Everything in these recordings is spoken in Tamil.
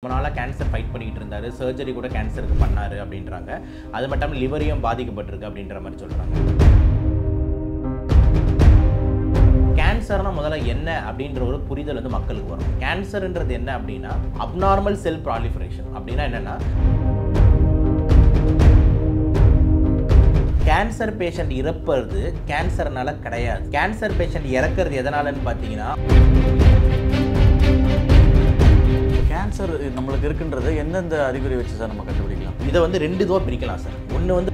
ரொம்ப நாளாக கேன்சர் ஃபைட் பண்ணிக்கிட்டு இருந்தார், சர்ஜரி கூட கேன்சருக்கு பண்ணார் அப்படின்றாங்க. அது மட்டும் லிவரையும் பாதிக்கப்பட்டிருக்கு அப்படின்ற மாதிரி சொல்கிறாங்க. கேன்சர்னா முதல்ல என்ன அப்படின்ற ஒரு புரிதல் வந்து மக்களுக்கு வரும். கேன்சர்ன்றது என்ன அப்படின்னா அப்நார்மல் செல் ப்ராலிஃபரேஷன். அப்படின்னா என்னென்னா கேன்சர் பேஷண்ட் இறப்பது கேன்சர்னால கிடையாது. கேன்சர் பேஷண்ட் இறக்கிறது எதனாலன்னு பார்த்தீங்கன்னா கேன்சர் நம்மளுக்கு இருக்குன்றது எந்தெந்த அறிகுறி வச்சு சார் நம்ம கண்டுபிடிக்கலாம்? இதை வந்து ரெண்டு இதுவாக பிரிக்கலாம் சார். ஒன்று வந்து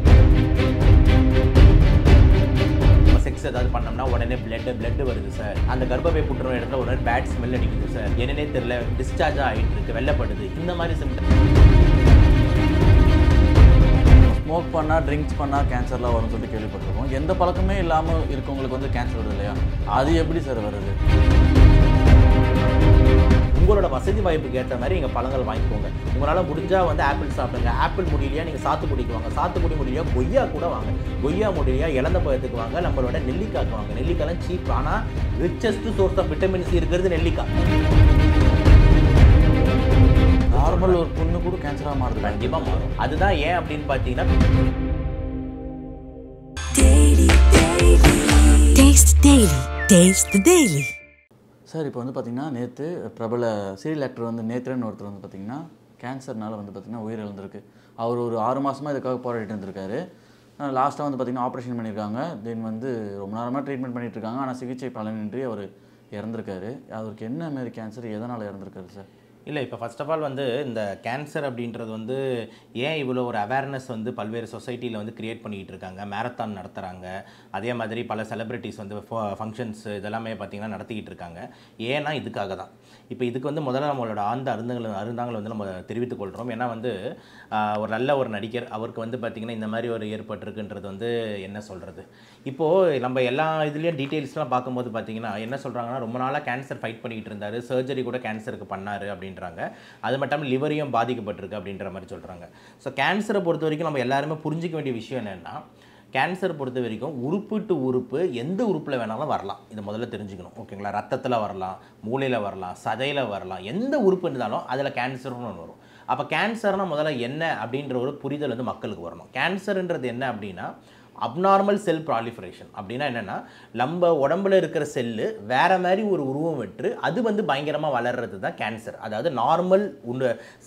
செக்ஸ் ஏதாவது பண்ணோம்னா உடனே பிளட் வருது சார், அந்த கர்ப்பப்பை புற்றுநோய் இடத்துல உடனே பேட் ஸ்மெல் அடிக்குது சார், என்னன்னே தெரியல, டிஸ்சார்ஜ் ஆகிட்டு இருக்கு, வெள்ளப்படுது, இந்த மாதிரி சிம்டம். ஸ்மோக் பண்ணால் ட்ரிங்க்ஸ் பண்ணால் கேன்சர்லாம் வரும்னு சொல்லிட்டு கேள்விப்பட்டிருக்கோம். எந்த பழக்கமே இல்லாமல் இருக்கவங்களுக்கு வந்து கேன்சர் வருது இல்லையா? அது எப்படி சார் வருது? உங்களோட வசதி வாய்ப்புக்கு ஏற்ற மாதிரி நீங்கள் பழங்கள் வாங்கிக்கோங்க. உங்களால் முடிஞ்சால் வந்து ஆப்பிள் சாப்பிடுங்க. ஆப்பிள் முடியலையா நீங்கள் சாத்துக்குடிக்கு வாங்க. சாத்துக்குடி முடியலையா கொய்யா கூட வாங்க. கொய்யா முடியலையா இழந்த பழத்துக்கு வாங்க. நம்மளோட நெல்லிக்காய்க்கு வாங்க. நெல்லிக்காய்லாம் சீப், ஆனால் richest source of vitamin C இருக்கிறது நெல்லிக்காய். நார்மல் ஒரு பொண்ணு கூட கேன்சராக மாறுது. கண்டிப்பாக மாறும். அதுதான் ஏன் அப்படின்னு பார்த்தீங்கன்னா சார் இப்போ வந்து பார்த்திங்கன்னா நேற்று பிரபல சீரியல் ஆக்டர் வந்து நேத்ரன் ஒருத்தர் வந்து பார்த்திங்கன்னா கேன்சர்னால வந்து பார்த்திங்கன்னா உயிரிழந்திருக்கு. அவர் ஒரு 6 மாதமாக இதுக்காக போராடிட்டு இருந்திருக்காரு. லாஸ்ட்டாக வந்து பார்த்திங்கன்னா ஆப்ரேஷன் பண்ணியிருக்காங்க. தென் வந்து ரொம்ப நேரமாக ட்ரீட்மெண்ட் பண்ணிகிட்டு இருக்காங்க. ஆனால் சிகிச்சை பலனின்றி அவர் இறந்துருக்காரு. அவருக்கு என்ன மாரி கேன்சர், எதனால் இறந்துருக்காரு சார்? இல்லை, இப்போ ஃபர்ஸ்ட் ஆஃப் ஆல் வந்து இந்த கேன்சர் அப்படின்றது வந்து ஏன் இவ்வளோ ஒரு அவேர்னஸ் வந்து பல்வேறு சொசைட்டியில் வந்து க்ரியேட் பண்ணிக்கிட்டு இருக்காங்க, மேரத்தான் நடத்துகிறாங்க, அதே மாதிரி பல செலிப்ரிட்டிஸ் வந்து ஃபங்க்ஷன்ஸ் இதெல்லாமே பார்த்திங்கன்னா நடத்திக்கிட்டு இருக்காங்க. ஏன்னா இதுக்காக தான். இப்போ இதுக்கு வந்து முதல்ல நம்மளோட ஆழ்ந்த அருந்தாங்களை வந்து நம்ம தெரிவித்துக் கொள்கிறோம். ஏன்னா வந்து ஒரு நல்ல ஒரு நடிகர், அவருக்கு வந்து பார்த்திங்கன்னா இந்த மாதிரி ஒரு ஏற்பட்டிருக்குன்றது வந்து என்ன சொல்கிறது. இப்போது நம்ம எல்லா இதுலேயும் டீட்டெயில்ஸ்லாம் பார்க்கும்போது பார்த்திங்கன்னா என்ன சொல்கிறாங்கன்னா, ரொம்ப நாளாக கேன்சர் ஃபைட் பண்ணிக்கிட்டு இருந்தார், சர்ஜரி கூட கேன்சருக்கு பண்ணார் அப்படின்றாங்க. அது மட்டும் லிவரையும் பாதிக்கப்பட்டிருக்கு அப்படின்ற மாதிரி சொல்கிறாங்க. ஸோ கேன்சரை பொறுத்த வரைக்கும் நம்ம எல்லாருமே புரிஞ்சிக்க வேண்டிய விஷயம் என்னென்னா, கேன்சர் பொறுத்த வரைக்கும் உறுப்பு டு உறுப்பு எந்த உறுப்பில் வேணாலும் வரலாம். இதை முதல்ல தெரிஞ்சுக்கணும். ஓகேங்களா? ரத்தத்தில் வரலாம், மூளையில் வரலாம், சதையில் வரலாம், எந்த உறுப்பு இருந்தாலும் அதில் கேன்சர்னு ஒன்று வரும். அப்போ கேன்சர்னால் முதல்ல என்ன அப்படின்ற ஒரு புரிதல் வந்து மக்களுக்கு வரணும். கேன்சர்ன்றது என்ன அப்படின்னா அப்நார்மல் செல் ப்ராலிஃபரேஷன். அப்படின்னா என்னென்னா நம்ம உடம்புல இருக்கிற செல்லு வேறு மாதிரி ஒரு உருவம் விட்டு அது வந்து பயங்கரமாக வளர்கிறது தான் கேன்சர். அதாவது நார்மல்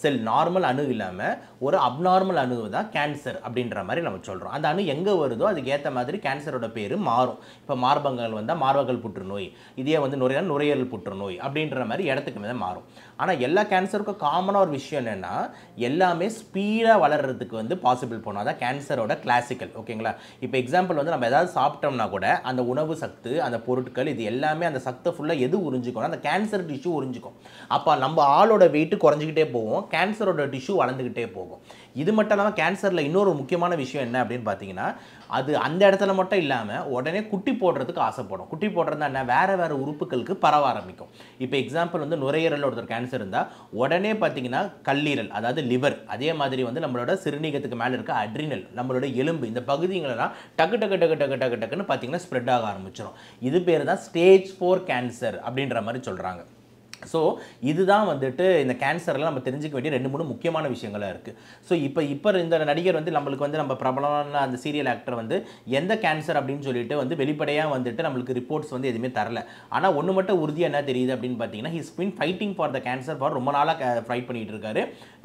செல், நார்மல் அணு இல்லாமல் ஒரு அப்நார்மல் அணு தான் கேன்சர் அப்படின்ற மாதிரி நம்ம சொல்கிறோம். அந்த அணு எங்கே வருதோ அதுக்கு ஏற்ற மாதிரி கேன்சரோட பேர் மாறும். இப்போ மார்பகங்கள் வந்தால் மார்பகங்கள் புற்றுநோய், இதே வந்து நுரையீரல் புற்றுநோய் அப்படின்ற மாதிரி இடத்துக்கு மேலே மாறும். ஆனால் எல்லா கேன்சருக்கும் காமனாக ஒரு விஷயம் என்னென்னா எல்லாமே ஸ்பீடாக வளர்கிறதுக்கு வந்து பாசிபிள் போனால் அதான் கேன்சரோட கிளாசிக்கல். ஓகேங்களா? இப்போ எக்ஸாம்பிள் வந்து நம்ம ஏதாவது சாப்பிட்டோம்னா கூட அந்த உணவு சத்து, அந்த பொருட்கள், இது எல்லாமே அந்த சத்தை ஃபுல்லாக எது உறிஞ்சிக்கணும், அந்த கேன்சர் டிஷ்யூ உறிஞ்சிக்கும். அப்போ நம்ம ஆளோட வெயிட்டு குறைஞ்சிக்கிட்டே போகும், கேன்சரோட டிஷ்யூ வளர்ந்துக்கிட்டே போகும். இது மட்டும் இல்லாமல் கேன்சரில் இன்னொரு முக்கியமான விஷயம் என்ன அப்படின்னு பார்த்தீங்கன்னா, அது அந்த இடத்துல மட்டும் இல்லாமல் உடனே குட்டி போடுறதுக்கு ஆசைப்படும். குட்டி போடுறதுனா என்ன, வேறு உறுப்புகளுக்கு பரவ ஆரம்பிக்கும். இப்போ எக்ஸாம்பிள் வந்து நுரையீரல் ஒருத்தர் கேன்சர் இருந்தால் உடனே பார்த்தீங்கன்னா கல்லீரல், அதாவது லிவர், அதே மாதிரி வந்து நம்மளோட சிறுநீகத்துக்கு மேலே இருக்க அட்ரினல், நம்மளோட எலும்பு, இந்த பகுதிகளெல்லாம் டக்குன்னு பார்த்தீங்கன்னா ஸ்ப்ரெட் ஆக ஆரம்பிச்சிடும். இது பேர் தான் ஸ்டேஜ் 4 கேன்சர் அப்படின்ற மாதிரி சொல்கிறாங்க. ஸோ இதுதான் வந்துட்டு இந்த கேன்சரில் நம்ம தெரிஞ்சிக்க வேண்டிய 2-3 முக்கியமான விஷயங்களாக இருக்குது. ஸோ இப்போ இந்த நடிகர் வந்து நம்மளுக்கு வந்து நம்ம பிரபலமான அந்த சீரியல் ஆக்டர் வந்து எந்த கேன்சர் அப்படின்னு சொல்லிட்டு வந்து வெளிப்படையாக வந்துட்டு நம்மளுக்கு ரிப்போர்ட்ஸ் வந்து எதுவுமே தரல. ஆனால் ஒன்று மட்டும் உறுதியாக என்ன தெரியுது அப்படின்னு பார்த்தீங்கன்னா, he's been fighting for the cancer for ரொம்ப நாளாக ஃபைட் பண்ணிகிட்டு இருக்காரு.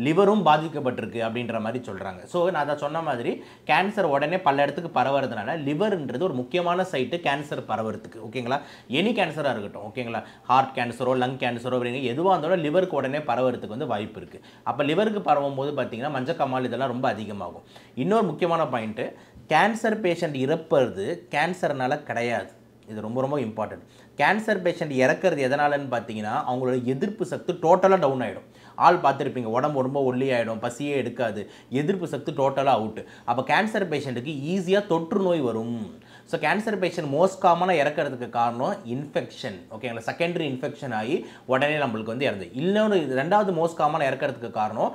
லிவரும் பாதிக்கப்பட்டிருக்கு அப்படின்ற மாதிரி சொல்கிறாங்க. ஸோ நான் அதை சொன்ன மாதிரி கேன்சர் உடனே பல இடத்துக்கு பரவுறதுனால லிவர்ன்றது ஒரு முக்கியமான சைட்டு கேன்சர் பரவுறதுக்கு. ஓகேங்களா? எனி கேன்சராக இருக்கட்டும், ஓகேங்களா, ஹார்ட் கேன்சரோ லங் கேன்சரோ எதுவாக இருந்தாலும் லிவருக்கு உடனே பரவறதுக்கு வந்து வாய்ப்பு இருக்குது. அப்போ லிவருக்கு பரவும் போது பார்த்தீங்கன்னா மஞ்சக்காமால் இதெல்லாம் ரொம்ப அதிகமாகும். இன்னொரு முக்கியமான பாயிண்ட்டு, கேன்சர் பேஷண்ட் இறப்பது கேன்சர்னால கிடையாது. இது ரொம்ப ரொம்ப இம்பார்ட்டன்ட். கேன்சர் பேஷண்ட் இறக்கிறது எதனாலன்னு பார்த்தீங்கன்னா அவங்களோட எதிர்ப்பு சக்தி டோட்டலாக டவுன் ஆகிடும். ஆள் பார்த்துருப்பீங்க, உடம்பு ரொம்ப ஒல்லி ஆகிடும், பசியே எடுக்காது, எதிர்ப்பு சக்தி டோட்டலாக அவுட்டு. அப்போ கேன்சர் பேஷண்ட்டுக்கு ஈஸியாக தொற்று நோய் வரும். ஸோ கேன்சர் பேஷண்ட் மோஸ்ட் காமனாக இறக்கிறதுக்கு காரணம் இன்ஃபெக்ஷன். ஓகேங்களா? செகண்டரி இன்ஃபெக்ஷன் ஆகி உடனே நம்மளுக்கு வந்து இறந்து. இன்னொன்று ரெண்டாவது மோஸ்ட் காமனாக இறக்கிறதுக்கு காரணம்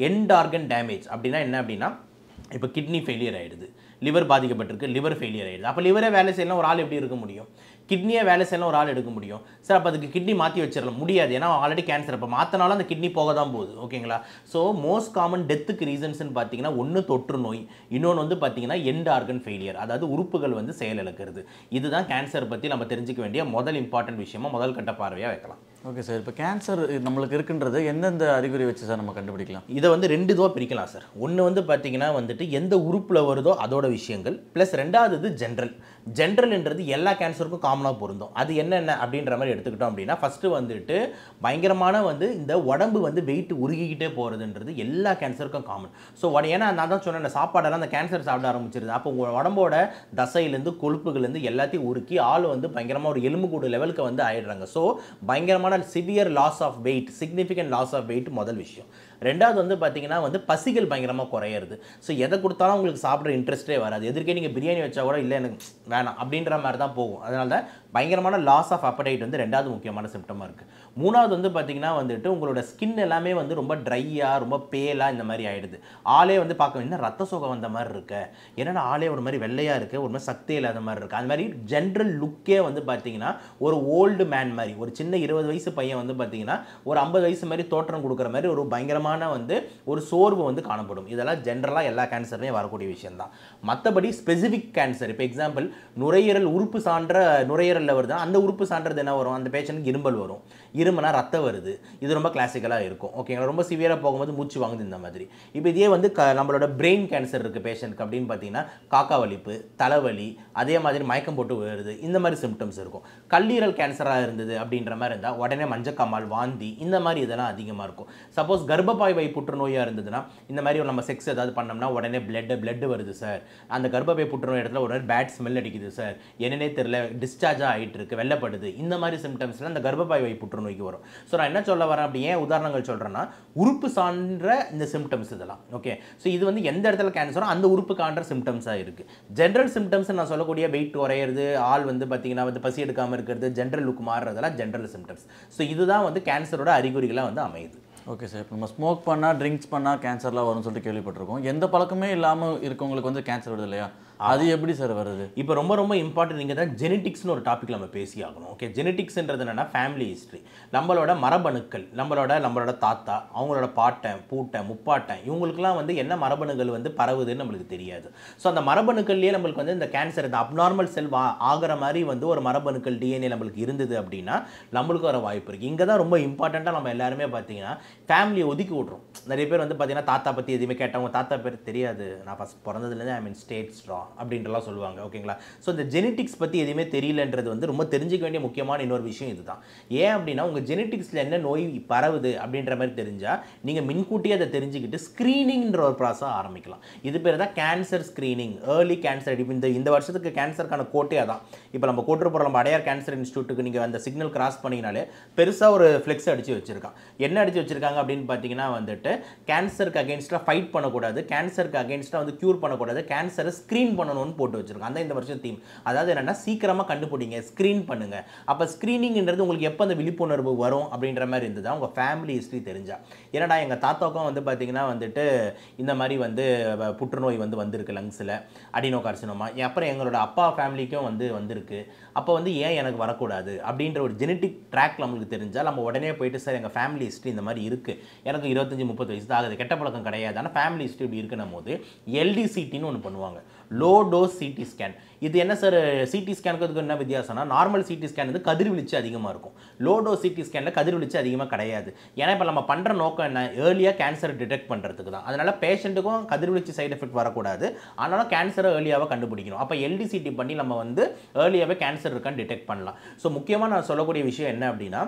எண்ட் ஆர்கன் டேமேஜ். அப்படின்னா என்ன அப்படின்னா, இப்போ கிட்னி ஃபெயிலியர் ஆகிடுது, லிவர் பாதிக்கப்பட்டிருக்கு, லிவர் ஃபெயிலியர் ஆகிடுது. அப்போ லிவரே வேலை செய்யலாம் ஒரு ஆள் எப்படி இருக்க முடியும்? கிட்னியே வேலை செய்யலாம் ஒரு ஆள் எடுக்க முடியும் சார். அப்போ அதுக்கு கிட்னி மாற்றி வச்சிடலாம் முடியாது, ஏன்னா ஆல்ரெடி கேன்சர். இப்போ மாற்றினாலும் அந்த கிட்னி போக தான் போகுது. ஓகேங்களா? ஸோ மோஸ்ட் காமன் டெத்துக்கு ரீசன்ஸ்னு பார்த்தீங்கன்னா ஒன்று தொற்று நோய், இன்னொன்று வந்து பார்த்தீங்கன்னா எண்ட் ஆர்கன் ஃபெயிலியர், அதாவது உறுப்புகள் வந்து செயலிழக்கிறது. இதுதான் கேன்சர் பற்றி நம்ம தெரிஞ்சுக்க வேண்டிய முதல் இம்பார்ட்டன்ட் விஷயமா முதல் கட்ட பார்வையாக வைக்கலாம். Okay sir. இப்போ கேன்சர் நம்மளுக்கு இருக்குன்றது எந்தெந்த அறிகுறி வச்சு சார் நம்ம கண்டுபிடிக்கலாம்? இதை வந்து 2 இதுவாக பிரிக்கலாம் சார். ஒன்று வந்து பார்த்தீங்கன்னா வந்துட்டு எந்த உறுப்பில் வருதோ அதோட விஷயங்கள், ப்ளஸ் ரெண்டாவது இது ஜென்ரல்ன்றது எல்லா கேன்சருக்கும் காமனாக பொருந்தும். அது என்னென்ன அப்படின்ற மாதிரி எடுத்துக்கிட்டோம் அப்படின்னா, ஃபஸ்ட்டு வந்துட்டு பயங்கரமான வந்து இந்த உடம்பு வந்து வெயிட் உருகிக்கிட்டே போகிறதுன்றது எல்லா கேன்சருக்கும் காமன். ஸோ ஏன்னா நான் தான் சொன்னேன், சாப்பாடெல்லாம் அந்த கேன்சர் சாப்பிட ஆரம்பிச்சிருது. அப்போ உங்கள் உடம்போட தசையிலேருந்து கொழுப்புகள்லேருந்து எல்லாத்தையும் உருக்கி ஆள் வந்து பயங்கரமாக ஒரு எலும்புக்கூடு லெவலுக்கு வந்து ஆயிடுறாங்க. ஸோ பயங்கரமான severe loss of weight, significant loss of weight முதல் விஷயம். ரெண்டாவது வந்து பார்த்தீங்கன்னா வந்து பசிகள் பயங்கரமாக குறையிறது. ஸோ எதை கொடுத்தாலும் உங்களுக்கு சாப்பிட்ற இன்ட்ரெஸ்ட்டே வராது. எதிர்க்கே நீங்கள் பிரியாணி வச்சா கூட இல்லை எனக்கு வேணாம் அப்படின்ற மாதிரி தான் போகும். அதனால தான் பயங்கரமான லாஸ் ஆஃப் அப்படைட் வந்து ரெண்டாவது முக்கியமான சிம்டமாக இருக்குது. மூணாவது வந்து பார்த்தீங்கன்னா வந்துட்டு உங்களோட ஸ்கின் எல்லாமே வந்து ரொம்ப ட்ரையாக ரொம்ப பேலாக இந்த மாதிரி ஆகிடுது. ஆளே வந்து பார்க்க என்ன ரத்த சோகை வந்த மாதிரி இருக்கு, என்னென்னா ஆளே ஒரு மாதிரி வெள்ளையாக இருக்குது, ஒரு மாதிரி சக்தி இல்லாத மாதிரி இருக்குது. அந்த மாதிரி ஜென்ரல் லுக்கே வந்து பார்த்தீங்கன்னா ஒரு ஓல்டு மேன் மாதிரி, ஒரு சின்ன 20 வயசு பையன் வந்து பார்த்தீங்கன்னா ஒரு 50 வயசு மாதிரி தோற்றம் கொடுக்குற மாதிரி ஒரு பயங்கரமான வந்து ஒரு சோர்வு வந்து காணப்படும். இதெல்லாம் ஜென்ரலாக எல்லா கேன்சர்லையும் வரக்கூடிய விஷயம் தான். மற்றபடி ஸ்பெசிஃபிக் கேன்சர், இப்போ எக்ஸாம்பிள் நுரையீரல் உறுப்பு சான்ற நுரையீரலில் வருது, அந்த உறுப்பு சான்றது என்ன வரும், அந்த பேஷண்ட்டுக்கு இரும்பல் வரும், இருமனா ரத்தம் வருது, இது ரொம்ப கிளாசிக்கலாக இருக்கும். ஓகேங்களா? ரொம்ப சிவியராக போகும்போது மூச்சு வாங்குது இந்த மாதிரி. இப்போ இதே வந்து நம்மளோட பிரெயின் கேன்சர் இருக்குது பேஷண்ட்க்கு அப்படின்னு பார்த்தீங்கன்னா காக்கா வலிப்பு, தலைவலி, அதே மாதிரி மயக்கம் போட்டு வருது, இந்த மாதிரி சிம்டம்ஸ் இருக்கும். கல்லீரல் கேன்சராக இருந்தது அப்படின்ற மாதிரி இருந்தால் உடனே மஞ்சக்காமால், வாந்தி, இந்த மாதிரி இதெல்லாம் அதிகமாக இருக்கும். சப்போஸ் கர்ப்பப்பை புற்றுநோயாக இருந்ததுன்னா இந்த மாதிரி நம்ம செக்ஸ் ஏதாவது பண்ணோம்னா உடனே பிளட் வருது சார், அந்த கர்ப்பப்பை புற்றுநோய் இடத்துல ஒரு பேட் ஸ்மெல் அடிக்குது சார், என்னன்னே தெரியல, டிஸ்சார்ஜாக ஆகிட்டு இருக்கு, வெள்ளப்படுது, இந்த மாதிரி சிம்டம்ஸ்லாம் அந்த கர்ப்பப்பை புற்றுநோய்க்கு வரும். ஸோ நான் என்ன சொல்ல வரேன் அப்படி ஏன் உதாரணங்கள் சொல்கிறேன்னா உறுப்பு சான்ற இந்த சிம்டம்ஸ் இதெல்லாம். ஓகே, ஸோ இது வந்து எந்த இடத்துல கேன்சரோ அந்த உறுப்பு காண்ற சிம்டம்ஸாக இருக்குது. ஜென்ரல் சிம்டம்ஸ் நான் சொல்லக்கூடிய வெயிட் குறையிறது, ஆள் வந்து பார்த்தீங்கன்னா வந்து பசி எடுக்காமல் இருக்கிறது, ஜென்ரல் லுக் மாறுறதெல்லாம் ஜென்ரல் சிம்டம்ஸ். ஸோ இதுதான் வந்து கேன்சரோட அறிகுறிகளாக வந்து அமையுது. Okay sir. இப்போ நம்ம ஸ்மோக் பண்ணால் ட்ரிங்க்ஸ் பண்ணால் கேன்சர்லாம் வரும்னு சொல்லிட்டு கேள்விப்பட்டிருக்கோம். எந்த பழக்கமே இல்லாமல் இருக்கவங்களுக்கு வந்து கேன்சர் வருது இல்லையா, அது எப்படி சார் வருது? இப்போ ரொம்ப ரொம்ப இம்பார்ட்டன்ட் நீங்கள் தான் ஜெனட்டிக்ஸ்னு ஒரு டாபிக் நம்ம பேசி ஆகணும். ஓகே, ஜெனட்டிக்ஸ்ன்றது என்னென்னா ஃபேமிலி ஹிஸ்ட்ரி, நம்மளோட மரபணுக்கள், நம்மளோட தாத்தா, அவங்களோட பாட்டன், பூட்டன், முப்பாட்டன், இவங்களுக்குலாம் வந்து என்ன மரபணுக்கள் வந்து பரவுதுன்னு நம்மளுக்கு தெரியாது. ஸோ அந்த மரபணுக்கள்லேயே நம்மளுக்கு வந்து இந்த கேன்சர், இந்த அப்நார்மல் செல் ஆகிற மாதிரி வந்து ஒரு மரபணுக்கள் டிஎன்ஏ நம்மளுக்கு இருந்தது அப்படின்னா நம்மளுக்கு வர வாய்ப்பு இருக்குது. இங்கே தான் ரொம்ப இம்பார்ட்டண்ட்டாக நம்ம எல்லாருமே பார்த்தீங்கன்னா ஃபேமிலியை ஒதுக்கி விட்றோம். நிறைய பேர் வந்து பார்த்தீங்கன்னா தாத்தா பற்றி எதுவுமே கேட்டவங்க, தாத்தா பேர் தெரியாது, நான் ஃபஸ்ட் பிறந்ததுலேருந்து ஐ மீன் ஸ்டேட் ஸ்ட்ரா அப்படின்றலாம் சொல்லுவாங்க. ஓகேங்களா? ஸோ இந்த ஜெனட்டிக்ஸ் பற்றி எதுவுமே தெரியலன்றது வந்து ரொம்ப தெரிஞ்சிக்க வேண்டிய முக்கியமான இன்னொரு விஷயம் இதுதான். ஏன் அப்படின்னா உங்கள் ஜெனட்டிக்ஸில் என்ன நோய் பரவுது அப்படின்ற மாதிரி தெரிஞ்சால் நீங்கள் முன்கூட்டியே அதை தெரிஞ்சுக்கிட்டு ஸ்க்ரீனிங்ன்ற ஒரு ப்ராசஸ் ஆரம்பிக்கலாம். இது பேர் தான் கேன்சர் ஸ்க்ரீனிங், ஏர்லி கேன்சர். இப்போ இந்த வருஷத்துக்கு கேன்சருக்கான கோட்டே அதான். இப்போ நம்ம போட்டிருப்போம், நம்ம அடையார் கேன்சர் இன்ஸ்டியூட்டுக்கு நீங்கள் அந்த சிக்னல் கிராஸ் பண்ணிங்கனாலே பெருசாக ஒரு ஃப்ளெக்ஸ் அடித்து வச்சிருக்கான். என்ன அடித்து வச்சிருக்காங்க அப்படின்னு பார்த்தீங்கன்னா வந்துட்டு கேன்சருக்கு அகேன்ஸ்டாக ஃபைட் பண்ணக்கூடாது, கேன்சருக்கு அகேன்ஸ்டாக வந்து க்யூர் பண்ணக்கூடாது, கேன்சரை ஸ்க்ரீன் பண்ணணும்னு போட்டு வச்சிருக்காங்க. அந்த இந்த வருஷம் தீம் அதாவது என்னன்னா சீக்கிரமாக கண்டுபிடிங்க, ஸ்க்ரீன் பண்ணுங்க. அப்போ ஸ்க்ரீனிங்ன்றது உங்களுக்கு எப்போ அந்த விழிப்புணர்வு வரும் அப்படின்ற மாதிரி இருந்தது உங்கள் ஃபேமிலி ஹிஸ்ட்ரி தெரிஞ்சா. ஏன்னா எங்கள் தாத்தாவுக்கும் வந்து பார்த்தீங்கன்னா வந்துட்டு இந்த மாதிரி வந்து புற்றுநோய் வந்து வந்திருக்கு லங்ஸில், அடினோகார்சினோமா. அப்புறம் எங்களோட அப்பா ஃபேமிலிக்கும் வந்து வந்திருக்கு. அப்போ வந்து ஏன் எனக்கு வரக்கூடாது அப்படின்ற ஒரு ஜெனட்டிக் ட்ராக் நம்மளுக்கு தெரிஞ்சால் நம்ம உடனே போயிட்டு சார் எங்கள் ஃபேமிலி ஹிஸ்ட்ரி இந்த மாதிரி இருக்குது, எனக்கு 25-30 வயசு தான் ஆகுது, கெட்ட பழக்கம் கிடையாது, ஆனால் ஃபேமிலி ஹிஸ்ட்ரி இப்படி இருக்குன்னும் போது எல்டிசிடின்னு ஒன்று பண்ணுவாங்க, லோ டோஸ் சிடி ஸ்கேன். இது என்ன சார், சிடி ஸ்கேனுக்கு என்ன வித்தியாசம்னா நார்மல் சிடி ஸ்கேன் வந்து கதிர்வீச்சு அதிகமாக இருக்கும், லோ டோஸ் சிடி ஸ்கேனில் கதிர்வீச்சு அதிகமாக கிடையாது. ஏன்னா இப்போ நம்ம பண்ணுற நோக்கம் என்ன, ஏர்லியாக கேன்சர் டிடெக்ட் பண்ணுறதுக்கு தான். அதனால் பேஷண்ட்டுக்கும் கதிர்வீச்சு சைடு எஃபெக்ட் வரக்கூடாது, ஆனாலும் கேன்சரை ஏர்லியாகவே கண்டுபிடிக்கணும். அப்போ எல்டிசிடி பண்ணி நம்ம வந்து ஏர்லியாகவே கேன்சர் இருக்கான்னு டிடெக்ட் பண்ணலாம். ஸோ முக்கியமாக நான் சொல்லக்கூடிய விஷயம் என்ன அப்படின்னா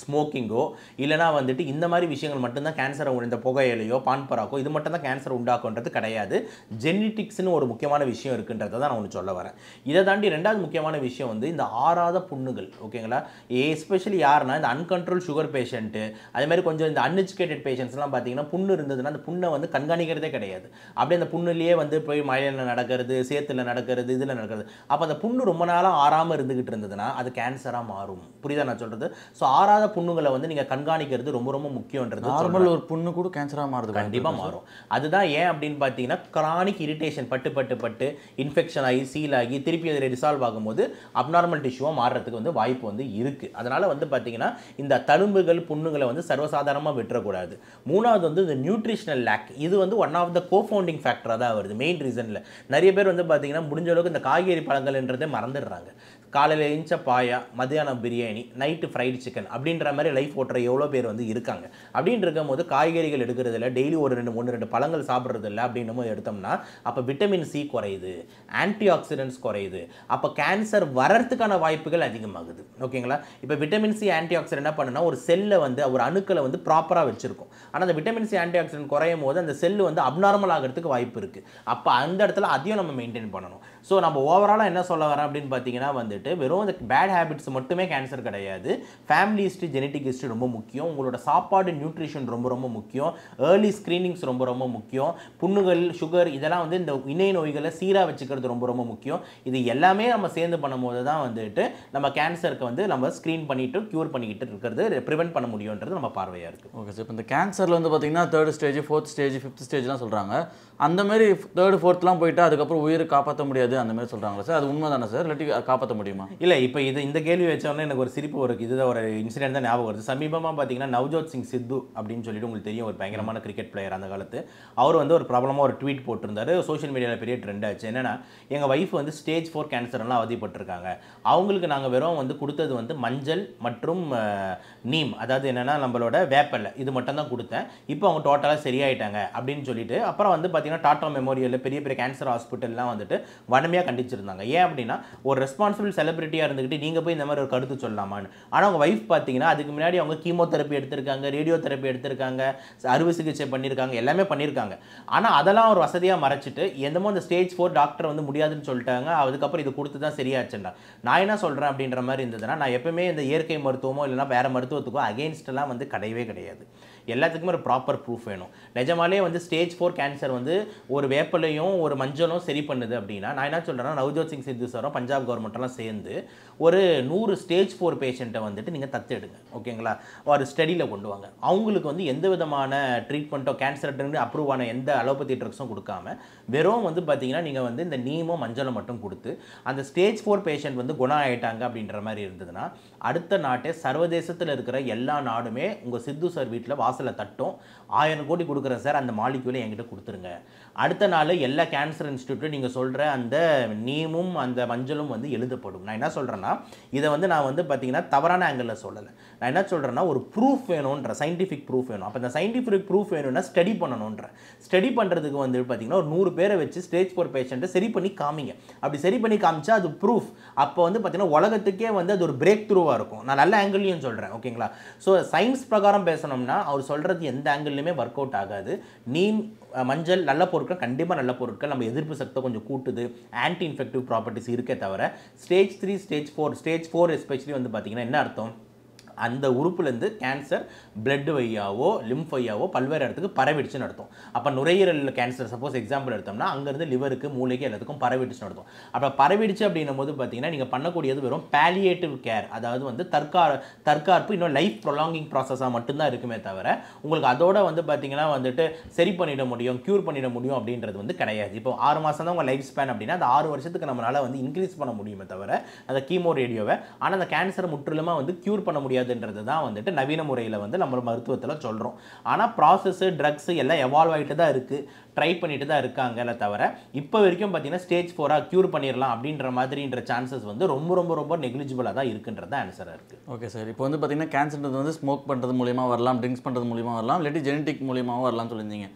ஸ்மோக்கிங்கோ இல்லைனா வந்துட்டு இந்த மாதிரி விஷயங்கள் மட்டும்தான் கேன்சரை, இந்த புகையிலையோ பான்பராக்கோ இது மட்டும் தான் கேன்சர் உண்டாக்குன்றது கிடையாது. ஜெனட்டிக்ஸ்னு ஒரு முக்கியமான விஷயம் இருக்குன்றதை தான் நான் ஒன்று சொல்ல வரேன். இதை தாண்டி ரெண்டாவது முக்கியமான விஷயம் வந்து இந்த ஆறாத புண்ணுகள். ஓகேங்களா? எஸ்பெஷலி யாருன்னா இந்த அன்கண்ட்ரோல் சுகர் பேஷண்ட்டு, அதே மாதிரி கொஞ்சம் இந்த அன்எஜுகேட்டட் பேஷண்ட்ஸ்லாம் பார்த்தீங்கன்னா புண்ணு இருந்ததுன்னா அந்த புண்ணை வந்து கண்காணிக்கிறதே கிடையாது. அப்படியே அந்த புண்ணுலேயே வந்து போய் மழையில் நடக்கிறது, சேத்துல நடக்கிறது, இதில் நடக்கிறது. அப்போ அந்த புண்ணு ரொம்ப நாளாக ஆறாமல் இருந்துகிட்டு இருந்ததுன்னா அது கேன்சராக மாறும். புரியுதா நான் சொல்கிறது? ஸோ ஆறாத வராத புண்ணுங்களை வந்து நீங்கள் கண்காணிக்கிறது ரொம்ப ரொம்ப முக்கியன்றது நார்மல் ஒரு புண்ணு கூட கேன்சராக மாறுது. கண்டிப்பாக மாறும். அதுதான் ஏன் அப்படின்னு பார்த்தீங்கன்னா கிரானிக் இரிட்டேஷன் பட்டு இன்ஃபெக்ஷன் ஆகி சீல் ஆகி திருப்பி அதில் ரிசால்வ் ஆகும்போது அப்நார்மல் டிஷ்யூவாக மாறுறதுக்கு வந்து வாய்ப்பு வந்து இருக்குது. அதனால் வந்து பார்த்தீங்கன்னா இந்த தழும்புகள் புண்ணுங்களை வந்து சர்வசாதாரணமாக விட்டுறக்கூடாது. மூணாவது வந்து இந்த நியூட்ரிஷனல் லேக், இது வந்து ஒன் ஆஃப் த கோஃபவுண்டிங் ஃபேக்டராக தான் வருது. மெயின் ரீசனில் நிறைய பேர் வந்து பார்த்தீங்கன்னா முடிஞ்ச அளவுக்கு இந்த காய்கறி பழங்கள்ன்றதே மறந்துடுறாங்க. காலையில் எழுந்த பாயா, மத்தியானம் பிரியாணி, நைட்டு ஃப்ரைடு சிக்கன் அப்படின்ற மாதிரி லைஃப் ஓட்டுற எவ்வளோ பேர் வந்து இருக்காங்க. அப்படின்னு இருக்கும் போது காய்கறிகள் எடுக்கிறதில்ல, டெய்லி ஒரு 2 பழங்கள் சாப்பிட்றதில்ல அப்படின்னும் போது எடுத்தோம்னா அப்போ விட்டமின் சி குறையுது, ஆன்டி ஆக்சிடென்ட்ஸ் குறையுது, அப்போ கேன்சர் வரத்துக்கான வாய்ப்புகள் அதிகமாகுது. ஓகேங்களா? இப்போ விட்டமின் சி ஆன்டி ஆக்சிடென்ட் என்ன பண்ணுன்னா ஒரு செல்லை வந்து ஒரு அணுக்களை வந்து ப்ராப்பராக வச்சிருக்கும். ஆனால் அந்த விட்டமின் சி ஆன்டி ஆக்சிடென்ட் குறையும் போது அந்த செல்லு வந்து அப்நார்மல் ஆகிறதுக்கு வாய்ப்பு இருக்குது. அப்போ அந்த இடத்துல அதையும் நம்ம மெயின்டைன் பண்ணணும். ஸோ நம்ம ஓவராலாக என்ன சொல்ல வரேன் அப்படின்னு பார்த்தீங்கன்னா வந்துட்டு வெறும் இந்த பேட் ஹேபிட்ஸ் மட்டுமே கேன்சர் கிடையாது. ஃபேமிலி ஹிஸ்ட்ரி, ஜெனட்டிக் ஹிஸ்ட்ரி ரொம்ப முக்கியம். உங்களோட சாப்பாடு நியூட்ரிஷன் ரொம்ப ரொம்ப முக்கியம். ஏர்லி ஸ்க்ரீனிங்ஸ் ரொம்ப ரொம்ப முக்கியம். புண்ணுகள், சுகர் இதெல்லாம் வந்து இந்த இணை நோய்களை சீராக வச்சுக்கிறது ரொம்ப ரொம்ப முக்கியம். இது எல்லாமே நம்ம சேர்ந்து பண்ணும்போது தான் வந்துட்டு நம்ம கேன்சருக்கு வந்து நம்ம ஸ்க்ரீன் பண்ணிட்டு க்யூர் பண்ணிக்கிட்டு இருக்கிறது, ப்ரிவென்ட் பண்ண முடியுன்றது நம்ம பார்வையாக இருக்குது. Okay sir. இப்போ இந்த கேன்சரில் வந்து பார்த்தீங்கன்னா 3rd stage, 4th stage, 5th ஸ்டேஜ்லாம் சொல்கிறாங்க. அந்த மாதிரி 3rd 4thலாம் போயிட்டு அதுக்கப்புறம் உயிரை காப்பாற்ற முடியாது அந்த மாதிரி சொல்கிறாங்களா சார்? அது உண்மை தானே சார்? இல்லாட்டி காப்பாற்ற முடியுமா? இல்லை, இப்போ இந்த கேள்வி வச்சோன்னே எனக்கு ஒரு சிரிப்பு வருது. இதுதான் ஒரு இன்சிடென்ட் தான் ஞாபகம் வருது. சமீபமாக பார்த்தீங்கன்னா நவ்ஜோத் சிங் சித்து அப்படின்னு சொல்லிட்டு உங்களுக்கு தெரியும், ஒரு பயங்கரமான கிரிக்கெட் பிளேயர் அந்த காலத்து. அவர் வந்து ஒரு ப்ராப்ளமாக ஒரு ட்வீட் போட்டிருந்தாரு. சோஷியல் மீடியாவில் பெரிய ட்ரெண்ட் ஆச்சு. என்னன்னா, எங்கள் ஒய்ஃப் வந்து ஸ்டேஜ் 4 கேன்சர்லாம் அவதிப்பட்டிருக்காங்க. அவங்களுக்கு நாங்கள் வெறும் வந்து கொடுத்தது வந்து மஞ்சள் மற்றும் நீம், அதாவது என்னென்னா நம்மளோட வேப்பல்ல, இது மட்டும் தான் கொடுத்தேன். இப்போ அவங்க டோட்டலாக சரியாயிட்டாங்க அப்படின்னு சொல்லிட்டு அப்புறம் வந்து பார்த்தீங்கன்னா டாடா மெமோரியலில் பெரிய பெரிய கேன்சர் ஹாஸ்பிட்டல்லாம் வந்துட்டு வன்மையாக கண்டிச்சிருந்தாங்க. ஏன் அப்படின்னா ஒரு ரெஸ்பான்சிபிள் செலிபிரிட்டியாக இருந்துக்கிட்டு நீங்கள் போய் இந்த மாதிரி ஒரு கருத்து சொல்லலாமான்னு. ஆனால் அவங்க ஒய்ஃப் பார்த்தீங்கன்னா அதுக்கு முன்னாடி அவங்க கீமோதெரப்பி எடுத்திருக்காங்க, ரேடியோ தெரப்பி எடுத்திருக்காங்க, அறுவை சிகிச்சை பண்ணியிருக்காங்க, எல்லாமே பண்ணியிருக்காங்க. ஆனால் அதெல்லாம் ஒரு வசதியாக மறைச்சிட்டு என்னமோ அந்த ஸ்டேஜ் 4 டாக்டர் வந்து முடியாதுன்னு சொல்லிட்டாங்க, அதுக்கப்புறம் இது கொடுத்து தான் சரியாச்சுண்டா. நான் என்ன சொல்கிறேன் அப்படின்ற மாதிரி இருந்ததுன்னா, நான் எப்பவுமே இந்த இயற்கை மருத்துவமோ இல்லைனா வேறு மருத்துவத்துக்கோ அகெயின்ஸ்டெல்லாம் வந்து கிடையவே கிடையாது. எல்லாத்துக்குமே ஒரு ப்ராப்பர் ப்ரூஃப் வேணும். நிஜமாலே வந்து ஸ்டேஜ் 4 கேன்சர் வந்து ஒரு வேப்பலையும் ஒரு மஞ்சளும் சரி பண்ணுது அப்படின்னா, நான் என்ன சொல்கிறேன்னா நவ்ஜோத் சிங் சித்து சாரும் பஞ்சாப் கவர்மெண்ட்டெல்லாம் சேர்ந்து ஒரு 100 ஸ்டேஜ் 4 பேஷண்ட்டை வந்துட்டு நீங்கள் தத்தெடுங்க. ஓகேங்களா? ஒரு ஸ்டடியில் கொண்டு வாங்க. அவங்களுக்கு வந்து எந்த விதமான ட்ரீட்மெண்ட்டோ கேன்சர்ட்டு அப்ரூவ் ஆன எந்த அலோபதி ட்ரக்ஸும் கொடுக்காம வெறும் வந்து பார்த்தீங்கன்னா நீங்கள் வந்து இந்த நீமோ மஞ்சளும் மட்டும் கொடுத்து அந்த ஸ்டேஜ் 4 பேஷண்ட் வந்து குணம் ஆகிட்டாங்க அப்படின்ற மாதிரி இருந்ததுன்னா அடுத்த நாட்டே சர்வதேசத்தில் இருக்கிற எல்லா நாடுமே உங்கள் சித்து சார் வீட்டில் வாசலை தட்டும், 1000 கோடி கொடுக்குறேன் சார், அந்த மாலிக்யூலை என்கிட்ட கொடுத்துருங்க. அடுத்த நாள் எல்லா கேன்சர் இன்ஸ்டியூட்டும் நீங்கள் சொல்கிற அந்த நீமும் அந்த மஞ்சளும் வந்து எழுதப்படும். நான் என்ன சொல்கிறேன்னா, இதை வந்து நான் வந்து பார்த்தீங்கன்னா தவறான ஆங்கிளில் சொல்லலை. நான் என்ன சொல்கிறேன்னா ஒரு ப்ரூஃப் வேணுன்ற, சயின்டிஃபிக் ப்ரூஃப் வேணும். அப்போ இந்த சயின்டிஃபிக் ப்ரூஃப் வேணும்னா ஸ்டடி பண்ணணுன்ற. ஸ்டடி பண்ணுறதுக்கு வந்து பார்த்தீங்கன்னா ஒரு 100 பேரை வச்சு ஸ்டேஜ் 4 பேஷண்ட்டை சரி பண்ணி காமிங்க. அப்படி சரி பண்ணி காமிச்சா அது ப்ரூஃப். அப்போ வந்து பார்த்தீங்கன்னா உலகத்துக்கே வந்து அது ஒரு பிரேக் த்ரூவாக இருக்கும். நான் நல்ல ஆங்கிள்லையும் சொல்கிறேன். ஓகேங்களா? ஸோ சயின்ஸ் பிரகாரம் பேசணும்னா அவர் சொல்கிறது எந்த ஆங்கிள்லையுமே ஒர்க் அவுட் ஆகாது. நீம், மஞ்சள் நல்ல பொருட்கள், கண்டிப்பாக நல்ல பொருட்கள், நம்ம எதிர்ப்பு சக்தியை கொஞ்சம் கூட்டுது, ஆன்டி இன்ஃபெக்டிவ் ப்ராப்பர்ட்டிஸ் இருக்கே தவிர ஸ்டேஜ் 3 ஸ்டேஜ் 4 எஸ்பெஷலி வந்து பார்த்தீங்கன்னா என்ன அர்த்தம், அந்த உறுப்புலேருந்து கேன்சர் பிளட் வழியாவோ லிம்ஃப் வழியாவோ பல்வேறு இடத்துக்கு பரவிடுச்சுன்னு அர்த்தம். அப்போ நுரையீரல் கேன்சர் சப்போஸ் எக்ஸாம்பிள் எடுத்தோம்னா அங்கேருந்து லிவருக்கு, மூளைக்கு எல்லாத்துக்கும் பரவிடுச்சுன்னு அர்த்தம். அப்போ பரவிடுச்சு அப்படின்னும் போது பார்த்தீங்கன்னா நீங்கள் பண்ணக்கூடியது வெறும் பேலியேட்டிவ் கேர், அதாவது வந்து தற்காப்பு, இன்னும் லைஃப் ப்ரொலாங்கிங் ப்ராசஸாக மட்டும்தான் இருக்குமே தவிர உங்களுக்கு அதோட வந்து பார்த்தீங்கன்னா வந்துட்டு சரி பண்ணிட முடியும், க்யூர் பண்ணிட முடியும் அப்படின்றது வந்து கிடையாது. இப்போ 6 மாதம் தான் உங்கள் லைஃப் ஸ்பேன் அப்படின்னா அந்த 6 வருஷத்துக்கு நம்மளால் வந்து இன்க்ரீஸ் பண்ண முடியுமே தவிர அந்த கீமோ ரேடியோவை. ஆனால் அந்த கேன்சரை முற்றிலுமாக வந்து க்யூர் பண்ண முடியாது ன்றது தான் வந்துட்டு நவீன முறையில் வந்து நம்ம மருத்துவத்தில் சொல்கிறோம். ஆனால் ப்ராசஸ், ட்ரக்ஸ் எல்லாம் எவால்வ் ஆகிட்டு தான் இருக்குது, ட்ரை பண்ணிட்டு தான் இருக்காங்கல்ல தவிர இப்போ வரைக்கும் பார்த்தீங்கன்னா ஸ்டேஜ் 4 க்யூர் பண்ணிடலாம் அப்படின்ற மாதிரின்ற சான்சஸ் வந்து ரொம்ப ரொம்ப ரொம்ப நெக்லிஜிபிளாக தான் இருக்குன்றது ஆன்சராக இருக்குது. Okay sir. இப்போ வந்து பார்த்தீங்கன்னா கேன்சர்ன்றது வந்து ஸ்மோக் பண்ணுறது மூலியமாக வரலாம், ட்ரிங்க்ஸ் பண்ணுறது மூலியமாக வரலாம், இல்லாட்டி ஜெனட்டிக் மூலியமாகவும் வரலாம்னு சொல்லியிருந்தீங்க.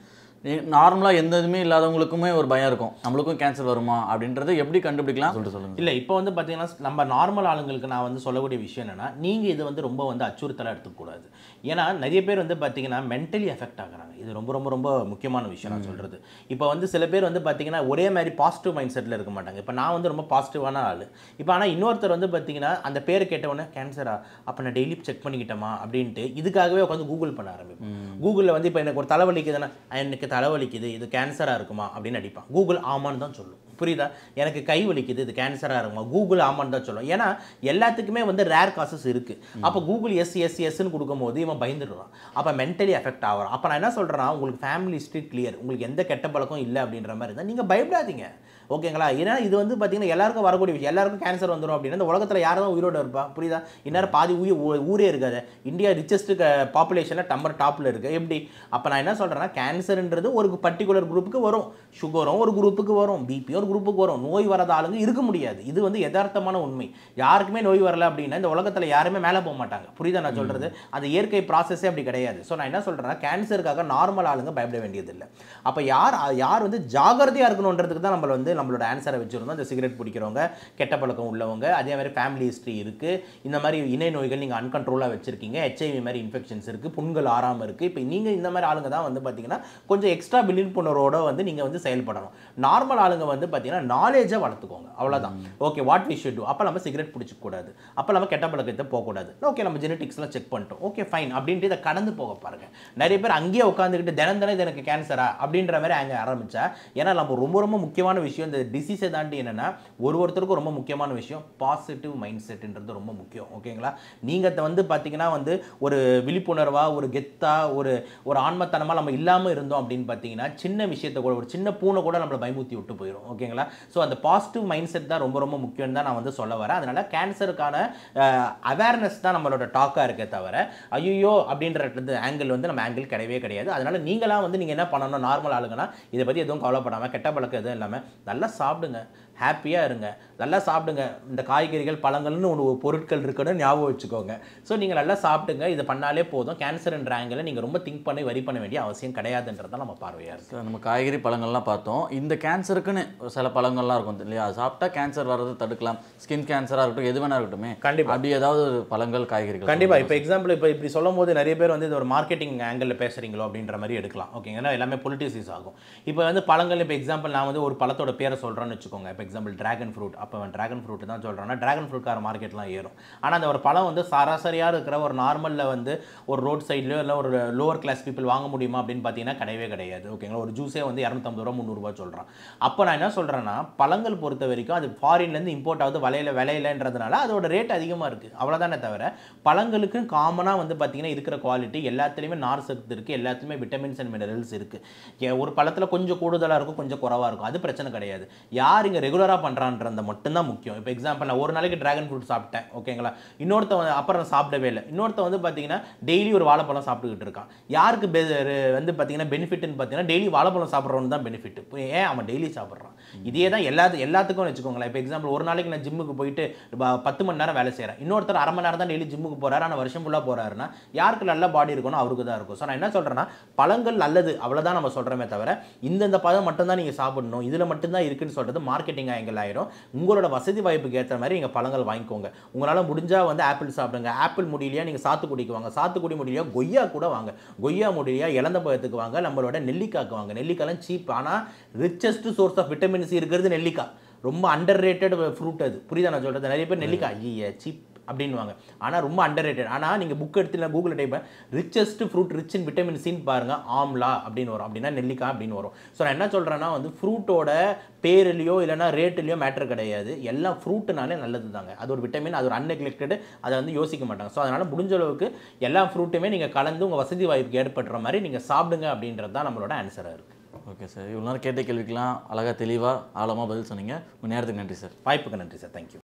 நார்மலாக எந்த இதுவுமே இல்லாதவங்களுக்குமே ஒரு பயம் இருக்கும், நம்மளுக்கும் கேன்சர் வருமா அப்படின்றத எப்படி கண்டுபிடிக்கலாம் சொல்லிட்டு சொல்லுங்கள். இல்லை, இப்போ வந்து பார்த்தீங்கன்னா நம்ம நார்மல் ஆளுங்களுக்கு நான் வந்து சொல்லக்கூடிய விஷயம் என்னென்னா, நீங்கள் இது வந்து ரொம்ப வந்து அச்சுறுத்தலாக எடுத்துக்கூடாது. ஏன்னா நிறைய பேர் வந்து பார்த்தீங்கன்னா மென்டலி எஃபெக்ட் ஆகுறாங்க. இது ரொம்ப ரொம்ப ரொம்ப முக்கியமான விஷயம் நான் சொல்கிறது. இப்போ வந்து சில பேர் வந்து பார்த்தீங்கன்னா ஒரே மாதிரி பாசிட்டிவ் மைண்ட் செட்டில் இருக்க மாட்டாங்க. இப்போ நான் வந்து ரொம்ப பாசிட்டிவான ஆள். இப்போ ஆனால் இன்னொருத்தர் வந்து பார்த்தீங்கன்னா அந்த பேர் கேட்டவுடனே கேன்சரா, அப்போ நான் டெய்லி செக் பண்ணிக்கிட்டோமா அப்படின்ட்டு இதுக்காகவே உட்காந்து கூகுள் பண்ண ஆரம்பிப்பேன். கூகுளில் வந்து இப்போ எனக்கு ஒரு தலைவலிக்குதுன்னா, எனக்கு தலைவலிக்குது, இது கேன்சராக இருக்குமா அப்படின்னு அடிப்பான். கூகுள் ஆமான்னு தான் சொல்லும். புரியுதா? எனக்கு கை வலிக்குது, இது கேன்சராக இருக்குமா? கூகுள் ஆமான்னு தான் சொல்லும். ஏன்னா எல்லாத்துக்குமே வந்து ரேர் காசஸ் இருக்குது. அப்போ கூகுள் எஸ்ன்னு கொடுக்கும்போது இவன் பயந்துடுறான். அப்போ மென்டலி எஃபெக்ட் ஆகிறான். அப்போ நான் என்ன சொல்கிறேன்னா, உங்களுக்கு ஃபேமிலி ஹிஸ்ட்ரி கிளியர், உங்களுக்கு எந்த கெட்ட பழக்கம் இல்லை அப்படின்ற மாதிரி இருந்தால் நீங்கள் பயப்படாதீங்க. ஓகேங்களா? ஏன்னா இது வந்து பார்த்தீங்கன்னா எல்லாருக்கும் வரக்கூடிய விஷயம். எல்லாருக்கும் கேன்சர் வந்துடும் அப்படின்னா இந்த உலகத்தில் யார் தான் உயிரோடு இருப்பா? புரியுதா? இந்நேரம் பாதி ஊரே இருக்காது. இந்தியா ரிச்சஸ்ட் பாப்புலேஷனில் டாப்பில் இருக்குது. எப்படி? அப்போ நான் என்ன சொல்கிறேன்னா, கேன்சர்ன்றது ஒரு பர்டிகுலர் குரூப்புக்கு வரும், சுகரும் ஒரு குரூப்புக்கு வரும், பிபியும் ஒரு குரூப்புக்கு வரும். நோய் வராத ஆளுங்க இருக்க முடியாது. இது வந்து யதார்த்தமான உண்மை. யாருக்குமே நோய் வரல அப்படின்னா இந்த உலகத்தில் யாருமே மேலே போக மாட்டாங்க. புரியுதா நான் சொல்கிறது? அந்த இயற்கை ப்ராசஸே அப்படி கிடையாது. ஸோ நான் என்ன சொல்கிறேன்னா, கேன்சருக்காக நார்மல் ஆளுங்க பயப்பட வேண்டியதில்லை. அப்போ யார் வந்து ஜாகிரதையாக இருக்கணுன்றதுக்கு தான் நம்மளோட ஆன்சரை வச்சுருந்தோம். இந்த சிகரெட் பிடிக்கிறவங்க, கெட்ட பழக்கம் உள்ளவங்க, அதே மாதிரி ஃபேமிலி ஹிஸ்ட்ரி இருக்குது, இந்த மாதிரி இணை நோய்கள் நீங்கள் அன்கண்ட்ரோலாக வச்சுருக்கீங்க, HIV மாதிரி இன்ஃபெக்ஷன்ஸ் இருக்குது, புண்கள் ஆறாமல் இருக்குது. இப்போ நீங்கள் இந்த மாதிரி ஆளுங்க தான் வந்து பார்த்தீங்கன்னா கொஞ்சம் எக்ஸ்ட்ரா விழிப்புணர்வோட வந்து நீங்கள் வந்து செயல்படணும். நார்மல் ஆளுங்க வந்து பார்த்தீங்கன்னா நாலேஜை வளர்த்துக்கோங்க, அவ்வளோதான். Okay, what we should do. அப்போ நம்ம சிகரெட் பிடிச்சிக்கூடாது, அப்போ நம்ம கெட்ட பழக்கத்தை போகக்கூடாது. ஓகே, நம்ம ஜெனட்டிக்ஸ்லாம் செக் பண்ணிட்டோம், ஓகே ஃபைன் அப்படின்ட்டு இதை கடந்து போக பாருங்கள். நிறைய பேர் அங்கேயே உட்காந்துக்கிட்டு தினம் இது எனக்கு கேன்சரா அப்படின்ற மாதிரி அங்கே ஆரம்பித்தா, ஏன்னா நம்ம ரொம்ப ரொம்ப முக்கியமான விஷயம் இந்த டிசீஸை தாண்டி என்னென்னா ஒருத்தருக்கும் ரொம்ப முக்கியமான விஷயம் பாசிட்டிவ் மைண்ட் செட்டுன்றது ரொம்ப முக்கியம். ஓகேங்களா? நீங்கள் வந்து பார்த்தீங்கன்னா வந்து ஒரு விழிப்புணர்வாக, ஒரு கெத்தாக, ஒரு ஆன்மத்தனமாக நம்ம இல்லாமல் இருந்தோம் அப்படின்னு பார்த்தீங்கன்னா சின்ன விஷயத்தை கூட, ஒரு சின்ன பூனை கூட நம்மளை பயமுத்தி விட்டு போயிடும். ஓகேங்களா? ஸோ அந்த பாசிட்டிவ் மைண்ட் செட் தான் ரொம்ப ரொம்ப முக்கியம் தான் நான் வந்து சொல்ல வரேன். அதனால் கேன்சருக்கான அவேர்னஸ் தான் நம்மளோட டாக்காக இருக்கே தவிர ஐயோ அப்படின்ற ஆங்கிள் வந்து நம்ம ஆங்கிள் கிடையவே கிடையாது. அதனால் நீங்களாம் வந்து நீங்கள் என்ன பண்ணணும், நார்மல் ஆளுங்கன்னா இதை பற்றி எதுவும் கவலைப்படாமல், கெட்ட பழக்கம் எதுவும் இல்லாமல் நல்லா சாப்பிடுங்க, ஹாப்பியாக இருங்க, நல்லா சாப்பிடுங்க. இந்த காய்கறிகள் பழங்கள்னு ஒரு பொருட்கள் இருக்குன்னு ஞாபகம் வச்சுக்கோங்க. ஸோ நீங்கள் நல்லா சாப்பிடுங்க, இது பண்ணாலே போதும். கேன்சர்ன்ற ஆங்கிளை நீங்கள் ரொம்ப திங்க் பண்ணி வரி பண்ண வேண்டிய அவசியம் கிடையாதுன்றதான் நம்ம பார்வையாக இருக்குது. நம்ம காய்கறி பழங்கள்லாம் பார்த்தோம். இந்த கேன்சருக்குன்னு சில பழங்கள்லாம் இருக்கும் இல்லையா, அது சாப்பிட்டா கேன்சர் வர்றது தடுக்கலாம். ஸ்கின் கேன்சராக இருக்கட்டும், எது வேணா இருக்கட்டும், கண்டிப்பாக அப்படி ஏதாவது ஒரு பழங்கள் காய்கறிகள் கண்டிப்பாக. இப்போ எக்ஸாம்பிள் இப்படி சொல்லும் போது நிறைய பேர் வந்து இது ஒரு மார்க்கெட்டிங் ஆங்கிளில் பேசுகிறீங்களோ அப்படின்ற மாதிரி எடுக்கலாம். ஓகேங்க, ஏன்னா எல்லாமே பொலிட்டிசைஸ் ஆகும். இப்போ வந்து பழங்கள், இப்போ எக்ஸாம்பிள் நான் வந்து ஒரு பழத்தோட பேரை சொல்கிறேன்னு வச்சுக்கோங்க. இப்போ எக்ஸாம்பிள் டிராகன் ஃப்ரூட். அப்போ அவன் டிராகன் ஃப்ரூட் தான் சொல்கிறான்னா டிராகன் ஃப்ரூட்கார மார்க்கெட்லாம் ஏறும். ஆனால் அந்த ஒரு பழம் வந்து சராசரியாக இருக்கிற ஒரு நார்மலில் வந்து ஒரு ரோட் சைட்லையோ இல்லை ஒரு லோவர் கிளாஸ் பீப்புள் வாங்க முடியுமா அப்படின்னு பார்த்தீங்கன்னா கிடையவே கிடையாது. ஓகேங்களா? ஒரு ஜூஸே வந்து 250 ரூபா 300 ரூபா சொல்கிறான். அப்போ நான் என்ன சொல்கிறேன்னா, பழங்கள் பொறுத்த வரைக்கும் அது ஃபாரின்லேருந்து இம்போர்ட் ஆகுது, விலையிலன்றதுனால அதோட ரேட் அதிகமாக இருக்குது, அவ்வளோதானே தவிர பழங்களுக்கு காமனாக வந்து பார்த்தீங்கன்னா இருக்கிற குவாலிட்டி எல்லாத்துலேயுமே நார் சத்து இருக்குது, எல்லாத்துலேயுமே விட்டமின்ஸ் அண்ட் மினரல்ஸ் இருக்குது. ஒரு பழத்தில் கொஞ்சம் கூடுதலாக இருக்கும், கொஞ்சம் குறவாக இருக்கும், அது பிரச்சனை கிடையாது. யார் இங்கே ரெகுலராக பண்ணுறான்ற மட்டும்தான் முக்கியம். இப்போ எக்ஸாம்பிள் நான் ஒரு நாளைக்கு டிராகன் ஃப்ரூட் சாப்பிட்டேன், ஓகேங்களா? இன்னொருத்த அப்புறம் நான் சாப்பிடவே இல்லை. இன்னொருத்த வந்து பார்த்தீங்கன்னா டெய்லி ஒரு வாழைப்பழம் சாப்பிட்டுக்கிட்டு இருக்கான். யாருக்கு வந்து பார்த்தீங்கன்னா பெனிஃபிட்னு பார்த்தீங்கன்னா டெய்லி வாழைப்பழம் சாப்பிட்றவனு தான் பெனிஃபிட். ஏன் அவன் டெய்லி சாப்பிட்றான்? இதே தான் எல்லாத்துக்கும் வச்சுக்கோங்களேன். இப்போ எக்ஸாம்பிள் ஒரு நாளைக்கு நான் ஜிம்முக்கு போயிட்டு 10 மணி நேரம் வேலை செய்கிறேன், இன்னொருத்தர் அரை மணி நேரம் தான் டெய்லி ஜிம்முக்கு போகிறாரு, ஆனால் வருஷம் ஃபுல்லாக போகிறாருன்னா யாருக்கு நல்ல பாடி இருக்கணும் அவருக்கு தான் இருக்கும். ஸோ நான் என்ன சொல்கிறேன்னா, பழங்கள் நல்லது, அவ்வளோதான் நம்ம சொல்கிறோமே தவிர இந்த பழம் மட்டும்தான் நீங்கள் சாப்பிடணும், இதில் மட்டும்தான் இருக்குன்னு சொல்கிறது மார்க்கெட்டிங் ஆங்கிள் ஆயிரும். உங்களோட வசதி வாய்ப்புக்கு ஏற்ற மாதிரி நீங்கள் பழங்கள் வாங்கிக்கோங்க. உங்களால் முடிஞ்சால் வந்து ஆப்பிள் சாப்பிடுங்க, ஆப்பிள் முடியலையா நீங்கள் சாத்துக்குடிக்கு வாங்க, சாத்துக்குடி முடியலையா கொய்யா கூட வாங்க, கொய்யா முடியலையா இளந்த பழத்துக்கு வாங்க, நம்மளோட நெல்லிக்காய்க்கு வாங்க. நெல்லிக்காய்லாம் சீப், ஆனால் richest source of vitamin C இருக்கிறது நெல்லிக்காய். ரொம்ப அண்டர் ரேட்டட் ஃப்ரூட் அது. புரியுதா நான் சொல்கிறது? நிறைய பேர் நெல்லிக்காய் ஐய சீப் அப்படின்வாங்க, ஆனால் ரொம்ப அண்டர் ரேட்டட். ஆனால் நீங்கள் புக் எடுத்து Google type richest fruit rich in vitamin சின்னு பாருங்கள், ஆம்லா அப்படின்னு வரும், அப்படின்னா நெல்லிக்காய் அப்படின்னு வரும். ஸோ நான் என்ன சொல்கிறேன்னா வந்து ஃப்ரூட்டோட பேர்லையோ இல்லைனா ரேட்லையோ மேட்டர் கிடையாது, எல்லாம் ஃப்ரூட்டுனாலே நல்லது தாங்க. அது ஒரு விட்டமின், அது ஒரு அன்நெக்லெக்டட், அதை வந்து யோசிக்க மாட்டாங்க. ஸோ அதனால் முடிஞ்ச அளவுக்கு எல்லா ஃப்ரூட்டுமே நீங்கள் கலந்து உங்கள் வசதி வாய்ப்புக்கு ஏற்படுற மாதிரி நீங்கள் சாப்பிடுங்க அப்படின்றது தான் நம்மளோட ஆன்சராக இருக்குது. ஓகே சார், இவ்வளோ நேரம் கேட்ட கேள்விக்கெலாம் அழகாக தெளிவாக ஆழமாக பதில் சொன்னீங்க. உங்கள் நேரத்துக்கு நன்றி சார். வாய்ப்புக்கு நன்றி சார். தேங்க்யூ.